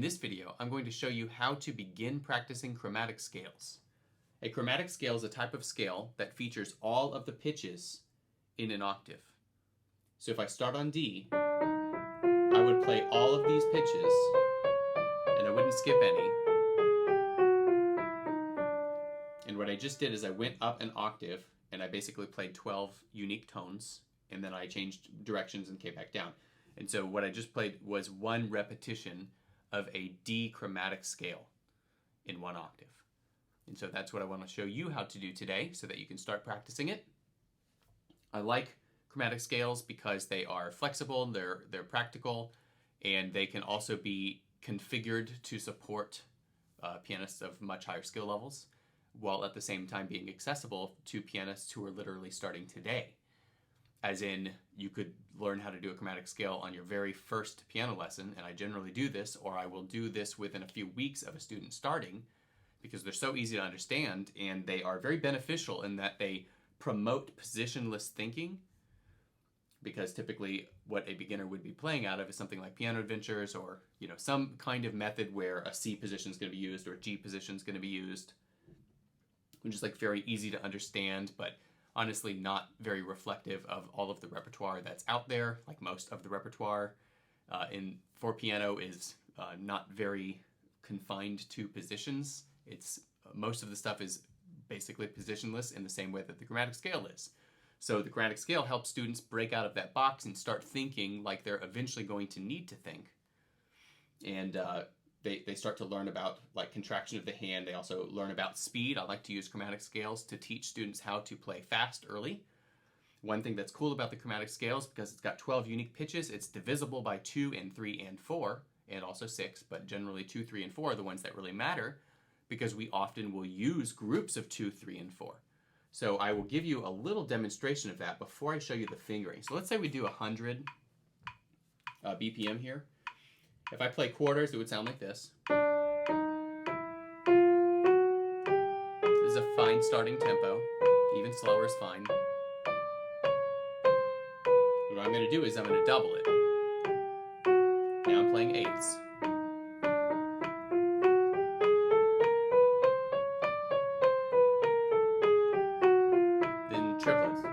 In this video, I'm going to show you how to begin practicing chromatic scales. A chromatic scale is a type of scale that features all of the pitches in an octave. So if I start on D, I would play all of these pitches, and I wouldn't skip any. And what I just did is I went up an octave, and I basically played 12 unique tones, and then I changed directions and came back down. And so what I just played was one repetition of a D chromatic scale in one octave. And so that's what I want to show you how to do today so that you can start practicing it. I like chromatic scales because they are flexible, they're practical, and they can also be configured to support pianists of much higher skill levels, while at the same time being accessible to pianists who are literally starting today. As in, you could learn how to do a chromatic scale on your very first piano lesson, and I generally do this, or I will do this within a few weeks of a student starting, because they're so easy to understand, and they are very beneficial in that they promote positionless thinking, because typically what a beginner would be playing out of is something like piano adventures, or some kind of method where a C position is going to be used or a G position is going to be used, which is like very easy to understand, but honestly not very reflective of all of the repertoire that's out there. Like most of the repertoire for piano is not very confined to positions. Most of the stuff is basically positionless in the same way that the chromatic scale is. So the chromatic scale helps students break out of that box and start thinking like they're eventually going to need to think. And they start to learn about like contraction of the hand. They also learn about speed. I like to use chromatic scales to teach students how to play fast early. One thing that's cool about the chromatic scales, because it's got 12 unique pitches, it's divisible by 2 and 3 and 4, and also 6, but generally 2, 3, and 4 are the ones that really matter, because we often will use groups of 2, 3, and 4. So I will give you a little demonstration of that before I show you the fingering. So let's say we do 100 BPM here. If I play quarters, it would sound like this. This is a fine starting tempo. Even slower is fine. And what I'm going to do is I'm going to double it. Now I'm playing eighths. Then triplets.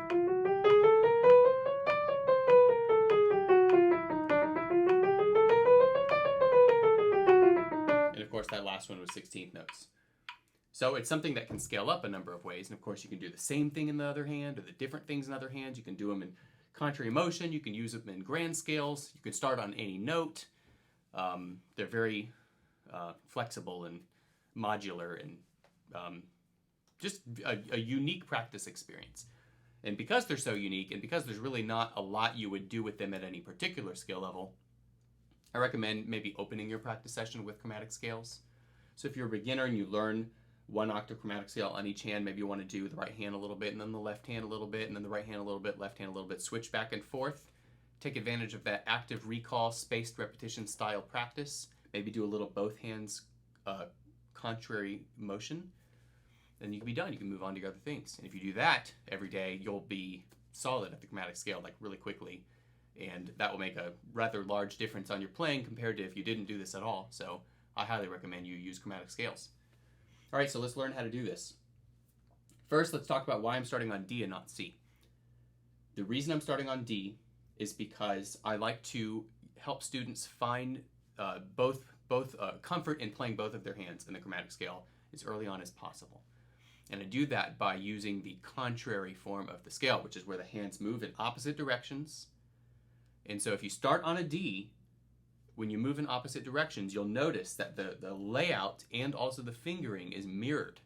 Of course, that last one was 16th notes. So it's something that can scale up a number of ways. And of course, you can do the same thing in the other hand or the different things in the other hand. You can do them in contrary motion. You can use them in grand scales. You can start on any note. They're very flexible and modular and just a unique practice experience. And because they're so unique and because there's really not a lot you would do with them at any particular skill level, I recommend maybe opening your practice session with chromatic scales. So if you're a beginner and you learn one octave chromatic scale on each hand, maybe you want to do the right hand a little bit and then the left hand a little bit and then the right hand a little bit, left hand a little bit, switch back and forth. Take advantage of that active recall, spaced repetition style practice. Maybe do a little both hands contrary motion. Then you can be done. You can move on to your other things. And if you do that every day, you'll be solid at the chromatic scale like really quickly. And that will make a rather large difference on your playing compared to if you didn't do this at all. So I highly recommend you use chromatic scales. All right, so let's learn how to do this. First, let's talk about why I'm starting on D and not C. The reason I'm starting on D is because I like to help students find both comfort in playing both of their hands in the chromatic scale as early on as possible. And I do that by using the contrary form of the scale, which is where the hands move in opposite directions. And so if you start on a D, when you move in opposite directions, you'll notice that the layout and also the fingering is mirrored,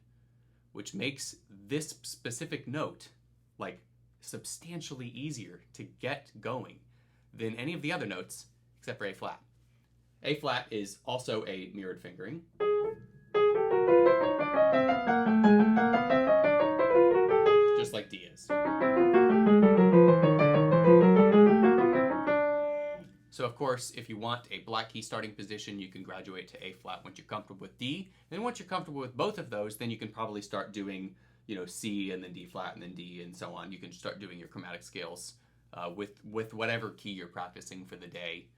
which makes this specific note like substantially easier to get going than any of the other notes except for A flat. A flat is also a mirrored fingering. Just like D is. So of course, if you want a black key starting position, you can graduate to A flat once you're comfortable with D. And once you're comfortable with both of those, then you can probably start doing, C and then D flat and then D and so on. You can start doing your chromatic scales with whatever key you're practicing for the day.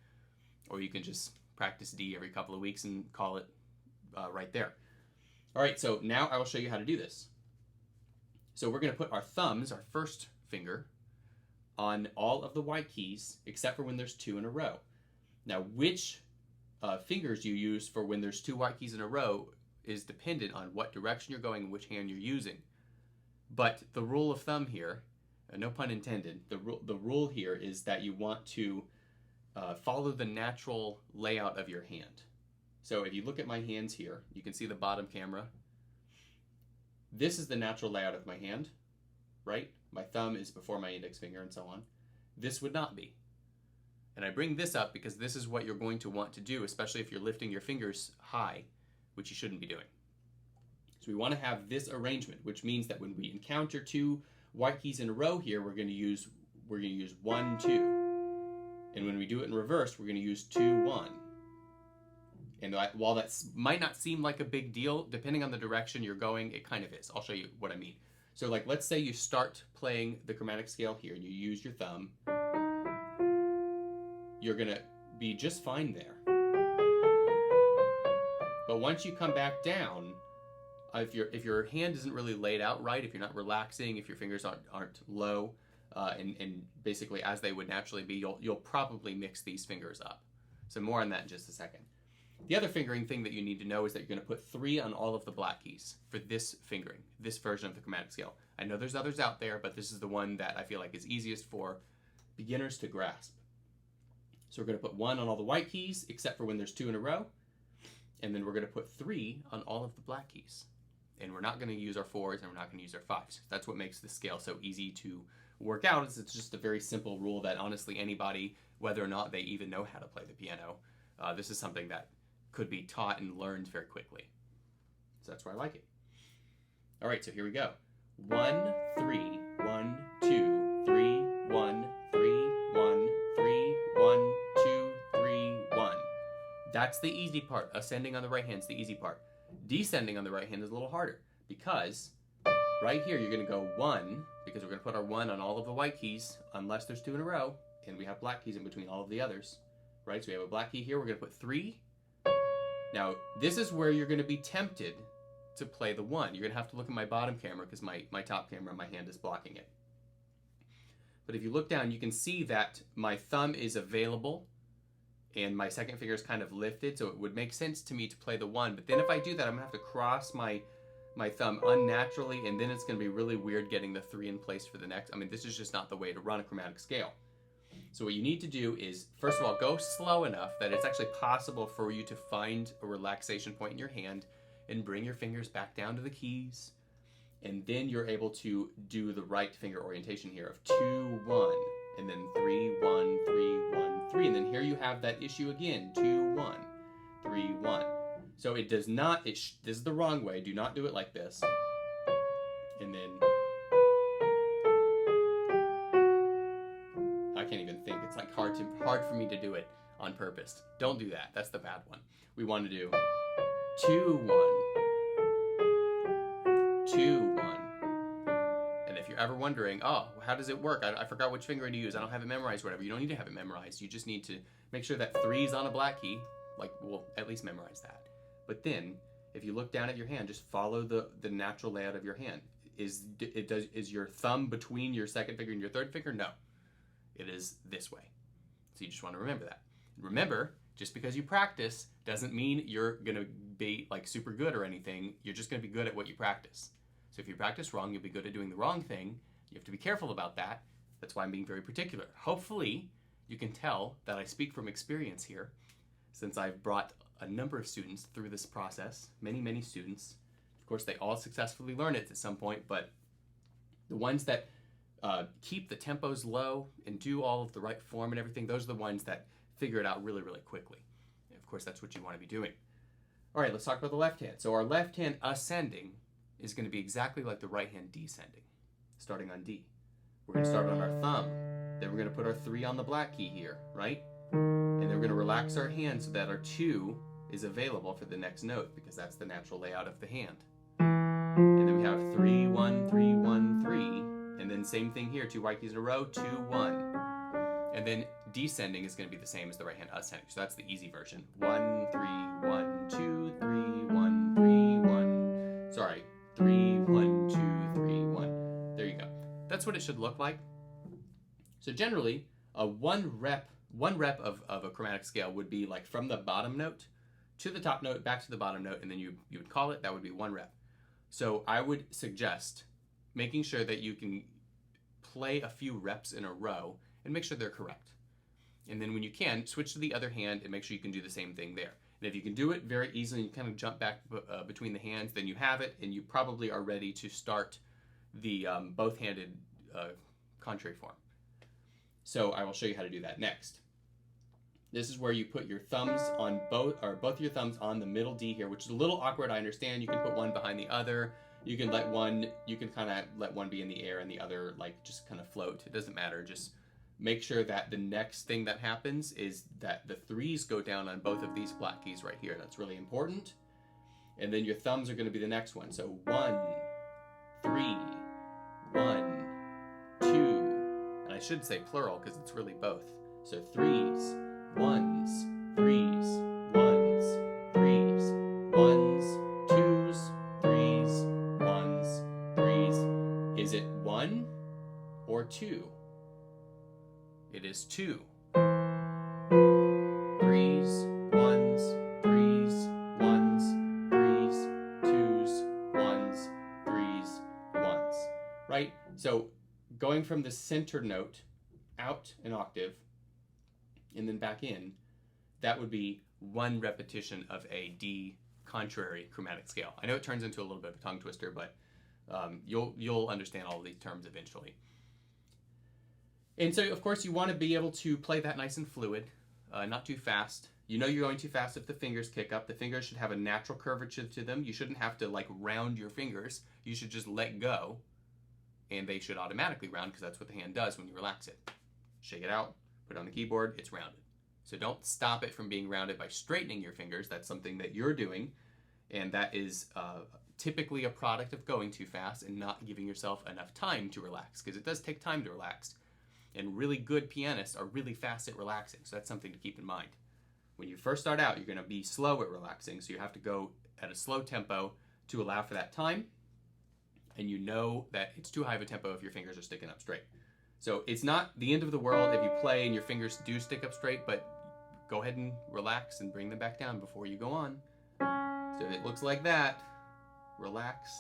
Or you can just practice D every couple of weeks and call it right there. All right, so now I will show you how to do this. So we're going to put our thumbs, our first finger, on all of the white keys except for when there's 2 in a row. Now, which fingers you use for when there's 2 white keys in a row is dependent on what direction you're going and which hand you're using. But the rule of thumb here, no pun intended, the rule here is that you want to follow the natural layout of your hand. So if you look at my hands here, you can see the bottom camera. This is the natural layout of my hand, right? My thumb is before my index finger and so on. This would not be. And I bring this up because this is what you're going to want to do, especially if you're lifting your fingers high, which you shouldn't be doing. So we want to have this arrangement, which means that when we encounter 2 white keys in a row here, we're going to use 1, 2. And when we do it in reverse, we're going to use 2, 1. And while that might not seem like a big deal, depending on the direction you're going, it kind of is. I'll show you what I mean. So like, let's say you start playing the chromatic scale here and you use your thumb. You're going to be just fine there. But once you come back down, if your hand isn't really laid out right, if you're not relaxing, if your fingers aren't low, and basically as they would naturally be, you'll probably mix these fingers up. So more on that in just a second. The other fingering thing that you need to know is that you're going to put 3 on all of the black keys for this fingering, this version of the chromatic scale. I know there's others out there, but this is the one that I feel like is easiest for beginners to grasp. So we're going to put 1 on all the white keys, except for when there's 2 in a row. And then we're going to put 3 on all of the black keys. And we're not going to use our 4s and we're not going to use our 5s. That's what makes the scale so easy to work out. Is it's just a very simple rule that honestly anybody, whether or not they even know how to play the piano, this is something that could be taught and learned very quickly. So that's why I like it. All right, so here we go. 1, 3, 1, 2, 3, 1, 3, 1, 3, 1, 2, 3, 1. That's the easy part. Ascending on the right hand is the easy part. Descending on the right hand is a little harder because right here you're going to go 1, because we're going to put our 1 on all of the white keys unless there's 2 in a row, and we have black keys in between all of the others, right? So we have a black key here. We're going to put 3. Now, this is where you're going to be tempted to play the 1. You're going to have to look at my bottom camera because my top camera, my hand is blocking it. But if you look down, you can see that my thumb is available and my second finger is kind of lifted, so it would make sense to me to play the 1. But then if I do that, I'm going to have to cross my thumb unnaturally, and then it's going to be really weird getting the 3 in place for the next. I mean, this is just not the way to run a chromatic scale. So what you need to do is, first of all, go slow enough that it's actually possible for you to find a relaxation point in your hand and bring your fingers back down to the keys. And then you're able to do the right finger orientation here of 2, 1, and then 3, 1, 3, 1, 3. And then here you have that issue again, 2, 1, 3, 1. So it does not, this is the wrong way. Do not do it like this. And then, I can't even think. It's like hard for me to do it on purpose. Don't do that. That's the bad one. We want to do 2, 1, 2, 1. And if you're ever wondering, oh, how does it work? I forgot which finger to use. I don't have it memorized, whatever. You don't need to have it memorized. You just need to make sure that 3 is on a black key. Like, we'll at least memorize that. But then, if you look down at your hand, just follow the natural layout of your hand. Is your thumb between your second finger and your third finger? No. It is this way. So you just want to remember that. Remember, just because you practice doesn't mean you're going to be like super good or anything. You're just going to be good at what you practice. So if you practice wrong, you'll be good at doing the wrong thing. You have to be careful about that. That's why I'm being very particular. Hopefully, you can tell that I speak from experience here, since I've brought a number of students through this process, many, many students. Of course, they all successfully learn it at some point, but the ones that keep the tempos low and do all of the right form and everything, those are the ones that figure it out really, really quickly. And of course, that's what you want to be doing. All right, let's talk about the left hand. So our left hand ascending is going to be exactly like the right hand descending, starting on D. We're going to start on our thumb. Then we're going to put our 3 on the black key here, right? And then we're going to relax our hand so that our 2 is available for the next note, because that's the natural layout of the hand. And then we have 3, 1, 3, 1, 3. And then same thing here, 2 white keys in a row, 2, 1. And then descending is going to be the same as the right hand ascending. So that's the easy version. 1, 3, 1, 2, 3, 1, 3, 1. Sorry, 3, 1, 2, 3, 1. There you go. That's what it should look like. So generally, one rep of a chromatic scale would be like from the bottom note to the top note, back to the bottom note, and then you would call it. That would be 1 rep. So I would suggest making sure that you can play a few reps in a row and make sure they're correct. And then when you can, switch to the other hand and make sure you can do the same thing there. And if you can do it very easily and kind of jump back between the hands, then you have it, and you probably are ready to start the both-handed contrary form. So I will show you how to do that next. This is where you put your thumbs on both your thumbs on the middle D here, which is a little awkward, I understand. You can put one behind the other. You can kind of let one be in the air and the other like just kind of float. It doesn't matter. Just make sure that the next thing that happens is that the 3s go down on both of these flat keys right here. That's really important. And then your thumbs are going to be the next one. So 1, 3, 1, 2. And I should say plural because it's really both. So 3s, 1s, 3s, 1s, 3s, 1s, 2s, 3s, 1s, 3s. Is it 1 or 2? It is 2. 3s, 1s, 3s, 1s, 3s, 2s, 1s, 3s, 1s. Right? So going from the center note out an octave and then back in, that would be 1 repetition of a D contrary chromatic scale. I know it turns into a little bit of a tongue twister, but you'll understand all of these terms eventually. And so, of course, you want to be able to play that nice and fluid, not too fast. You know you're going too fast if the fingers kick up. The fingers should have a natural curvature to them. You shouldn't have to like round your fingers. You should just let go, and they should automatically round because that's what the hand does when you relax it. Shake it out, put it on the keyboard, it's rounded. So don't stop it from being rounded by straightening your fingers. That's something that you're doing, and that is typically a product of going too fast and not giving yourself enough time to relax, because it does take time to relax. And really good pianists are really fast at relaxing, so that's something to keep in mind. When you first start out, you're going to be slow at relaxing, so you have to go at a slow tempo to allow for that time, and you know that it's too high of a tempo if your fingers are sticking up straight. So it's not the end of the world if you play and your fingers do stick up straight, but go ahead and relax and bring them back down before you go on. So if it looks like that, relax,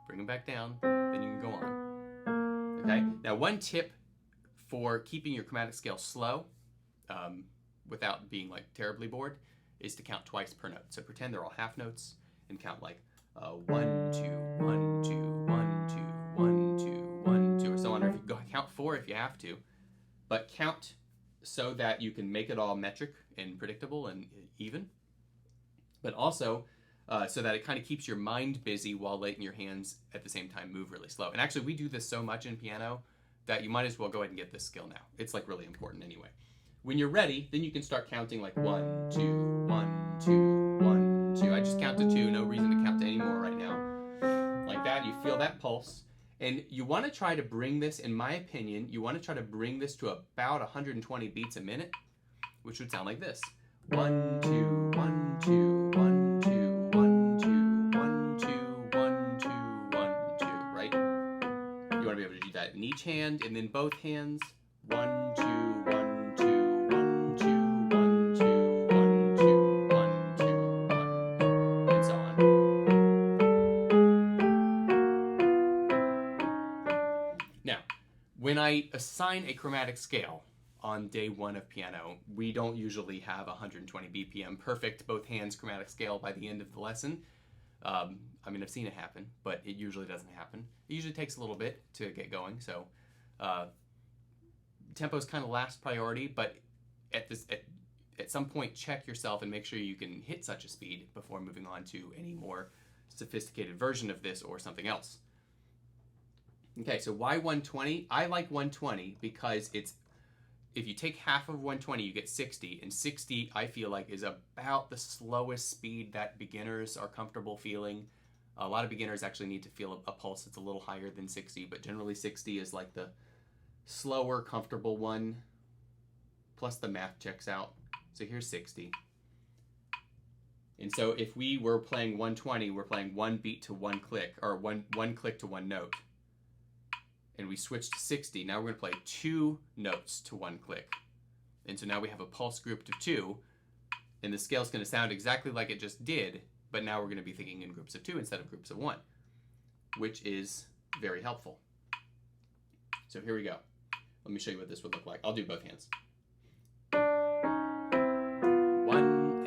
bring them back down, then you can go on. Okay? Now one tip for keeping your chromatic scale slow, without being like terribly bored, is to count twice per note. So pretend they're all half notes and count like 1, 2, 1, 2, 1, 2, 1, 2, 1, 2, or so on. Or if you go count 4 if you have to, but count so that you can make it all metric and predictable and even, but also so that it kind of keeps your mind busy while letting your hands at the same time move really slow. And actually, we do this so much in piano that you might as well go ahead and get this skill now. It's like really important anyway. When you're ready, then you can start counting like 1, 2, 1, 2, 1, 2. I just counted 2, no reason to count to any more right now. Like that, you feel that pulse. And you want to try to bring this, in my opinion, you want to try to bring this to about 120 beats a minute, which would sound like this. 1, 2, 1, 2, 1, 2, 1, 2, 1, 2, 1, 2, 1, 2, right? You want to be able to do that in each hand and then both hands. 1, 2, 1, 2, 1, 2, 1, 2, 1, 2, 1, 2, 1, and so on. Now, when I assign a chromatic scale on day 1 of piano, we don't usually have 120 BPM perfect both hands chromatic scale by the end of the lesson. I mean, I've seen it happen, but it usually doesn't happen. It usually takes a little bit to get going, so tempo is kind of last priority, but at some point check yourself and make sure you can hit such a speed before moving on to any more sophisticated version of this or something else. Okay, so why 120? I like 120 because if you take half of 120, you get 60, and 60, I feel like, is about the slowest speed that beginners are comfortable feeling. A lot of beginners actually need to feel a pulse that's a little higher than 60, but generally 60 is like the slower, comfortable one. plus the math checks out. So here's 60. And so if we were playing 120, we're playing one beat to one click, or one click to one note. And we switched to 60. Now we're going to play 2 notes to one click. And so now we have a pulse group of 2, and the scale's going to sound exactly like it just did, but now we're going to be thinking in groups of 2 instead of groups of 1, which is very helpful. So here we go. Let me show you what this would look like. I'll do both hands. 1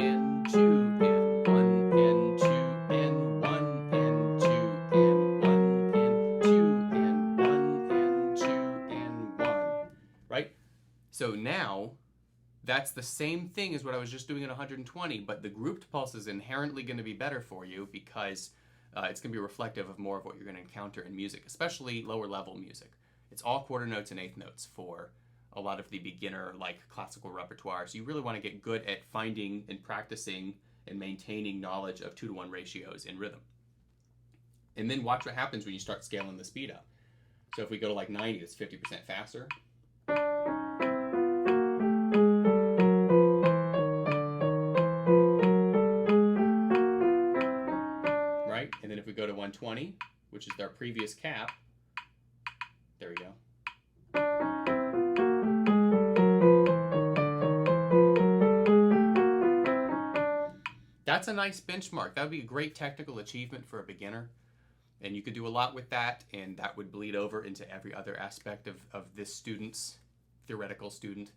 and 2 and 1 and 2 and 1 and 2 and 1 and 2 and 1 and 2 and 1. Right? So now that's the same thing as what I was just doing at 120, but the grouped pulse is inherently going to be better for you because it's going to be reflective of more of what you're going to encounter in music, especially lower level music. It's all quarter notes and eighth notes for a lot of the beginner like classical repertoire. So you really want to get good at finding and practicing and maintaining knowledge of 2-to-1 ratios in rhythm. And then watch what happens when you start scaling the speed up. So if we go to like 90, it's 50% faster. Right? And then if we go to 120, which is our previous cap, there we go. That's a nice benchmark. That would be a great technical achievement for a beginner. And you could do a lot with that, and that would bleed over into every other aspect of this student's theoretical student.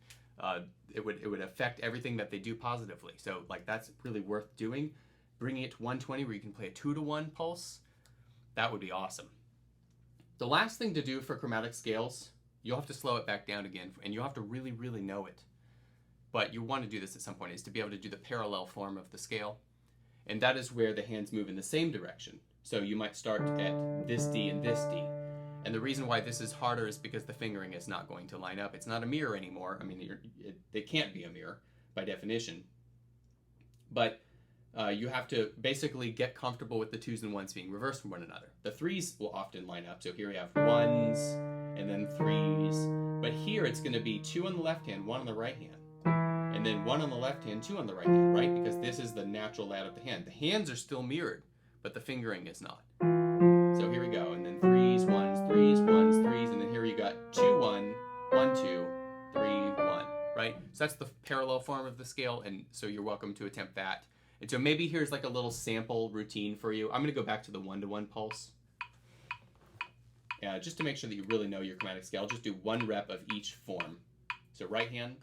It would affect everything that they do positively. So like that's really worth doing. Bringing it to 120 where you can play a 2-to-1 pulse, that would be awesome. The last thing to do for chromatic scales, you'll have to slow it back down again, and you'll have to really, really know it. But you want to do this at some point, is to be able to do the parallel form of the scale. And that is where the hands move in the same direction. So you might start at this D and this D. And the reason why this is harder is because the fingering is not going to line up. It's not a mirror anymore. I mean, it can't be a mirror by definition. But you have to basically get comfortable with the 2s and 1s being reversed from one another. The 3s will often line up. So here we have 1s and then 3s. But here it's going to be 2 on the left hand, 1 on the right hand. And then 1 on the left hand, 2 on the right hand, right? Because this is the natural layout of the hand. The hands are still mirrored, but the fingering is not. So here we go. And then 3s, 1s, 3s, 1s, 3s. And then here you got 2, 1, 1, 2, 3, 1, right? So that's the parallel form of the scale. And so you're welcome to attempt that. And so maybe here's like a little sample routine for you. I'm going to go back to the 1-to-1 pulse. Just to make sure that you really know your chromatic scale, just do 1 rep of each form. So right hand.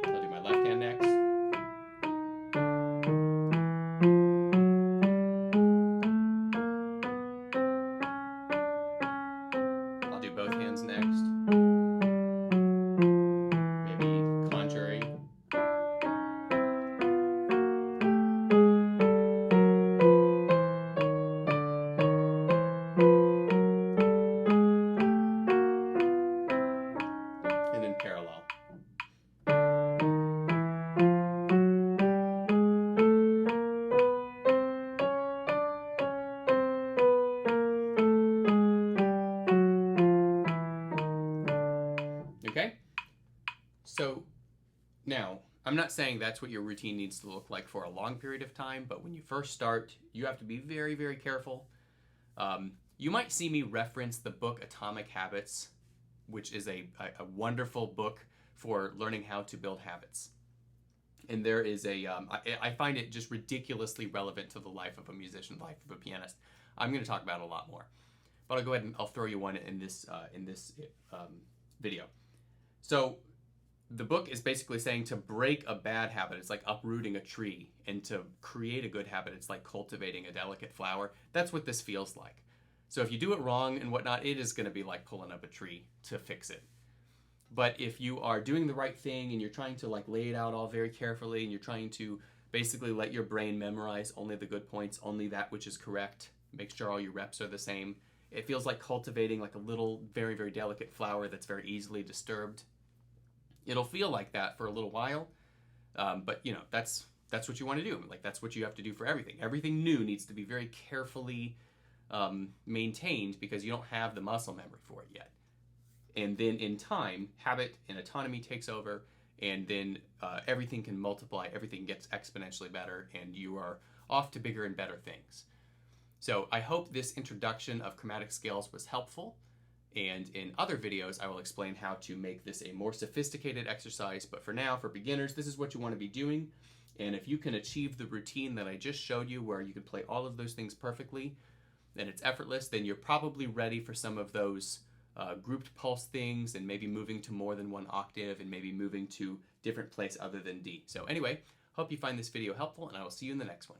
I'll do my left hand next. I'll do both hands next. Maybe contrary. And then parallel. Okay? So now, I'm not saying that's what your routine needs to look like for a long period of time, but when you first start, you have to be very, very careful. You might see me reference the book Atomic Habits, which is a wonderful book for learning how to build habits. And there is I find it just ridiculously relevant to the life of a musician, the life of a pianist. I'm going to talk about it a lot more. But I'll go ahead and I'll throw you one in this video. So the book is basically saying to break a bad habit, it's like uprooting a tree, and to create a good habit, it's like cultivating a delicate flower. That's what this feels like. So if you do it wrong and whatnot, it is going to be like pulling up a tree to fix it. But if you are doing the right thing and you're trying to like lay it out all very carefully, and you're trying to basically let your brain memorize only the good points, only that which is correct, make sure all your reps are the same, it feels like cultivating like a little very, very delicate flower that's very easily disturbed. It'll feel like that for a little while, but you know, that's that's what you want to do. Like, that's what you have to do for everything. Everything new needs to be very carefully maintained because you don't have the muscle memory for it yet. And then in time, habit and autonomy takes over, and then everything can multiply, everything gets exponentially better, and you are off to bigger and better things. So I hope this introduction of chromatic scales was helpful, and in other videos I will explain how to make this a more sophisticated exercise, but for now, for beginners, this is what you want to be doing. And if you can achieve the routine that I just showed you where you could play all of those things perfectly, and it's effortless, then you're probably ready for some of those grouped pulse things, and maybe moving to more than one octave, and maybe moving to different place other than D. So anyway, hope you find this video helpful, and I will see you in the next one.